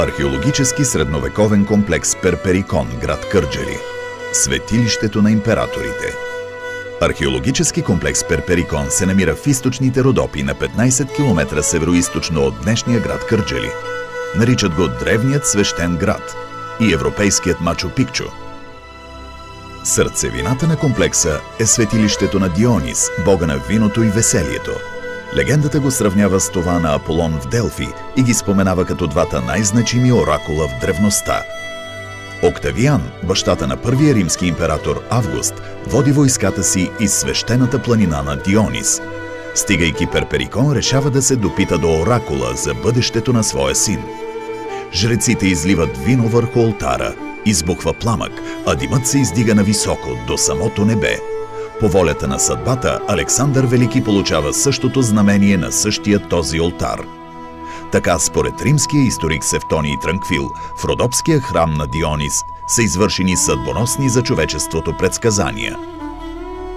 Археологически средновековен комплекс Перперикон, град Кърджали. Светилището на императорите. Археологически комплекс Перперикон се намира в източните Родопи на 15 км североизточно от днешния град Кърджали. Наричат го Древният свещен град и Европейският Мачу Пикчу. Сърцевината на комплекса е светилището на Дионис, бога на виното и веселието. Легендата го сравнява с това на Аполон в Делфи и ги споменава като двата най-значими оракула в древността. Октавиан, бащата на първия римски император Август, води войската си из свещената планина на Дионис. Стигайки Перперикон, решава да се допита до оракула за бъдещето на своя син. Жреците изливат вино върху олтара, избухва пламък, а димът се издига нависоко, до самото небе. По волята на съдбата, Александър Велики получава същото знамение на същия този олтар. Така, според римския историк Севтоний Транквил, в родопския храм на Дионис са извършени съдбоносни за човечеството предсказания.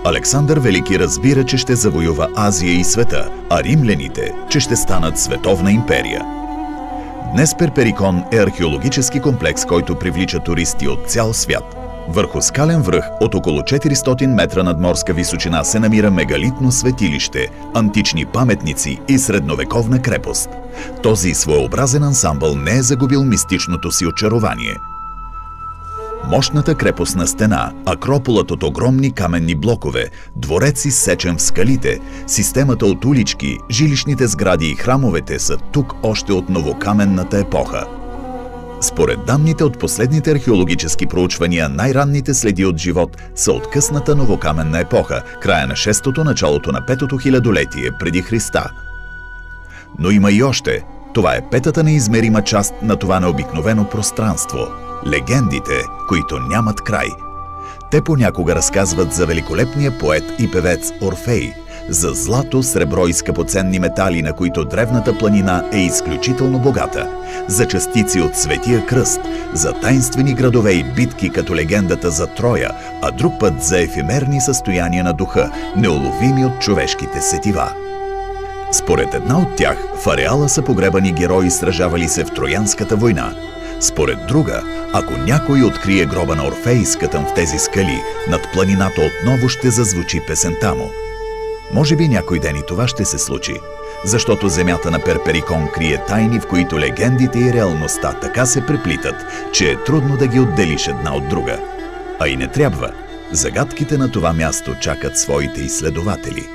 Александър Велики разбира, че ще завоюва Азия и света, а римляните, че ще станат световна империя. Днес Перперикон е археологически комплекс, който привлича туристи от цял свят. Върху скален връх от около 400 метра надморска височина се намира мегалитно светилище, антични паметници и средновековна крепост. Този своеобразен ансамбъл не е загубил мистичното си очарование. Мощната крепостна стена, акрополът от огромни каменни блокове, дворец изсечен в скалите, системата от улички, жилищните сгради и храмовете са тук още от новокаменната епоха. Според данните от последните археологически проучвания, най-ранните следи от живот са от късната новокаменна епоха, края на 6-то, началото на 5-то хилядолетие преди Христа. Но има и още. Това е петата неизмерима част на това необикновено пространство – легендите, които нямат край. Те понякога разказват за великолепния поет и певец Орфей, за злато, сребро и скъпоценни метали, на които древната планина е изключително богата, за частици от Светия кръст, за таинствени градове и битки като легендата за Троя, а друг път за ефемерни състояния на духа, неуловими от човешките сетива. Според една от тях, в ареала са погребани герои, сражавали се в Троянската война. Според друга, ако някой открие гроба на Орфей, скътан в тези скали, над планината отново ще зазвучи песента му. Може би някой ден и това ще се случи, защото земята на Перперикон крие тайни, в които легендите и реалността така се преплитат, че е трудно да ги отделиш една от друга. А и не трябва. Загадките на това място чакат своите изследователи.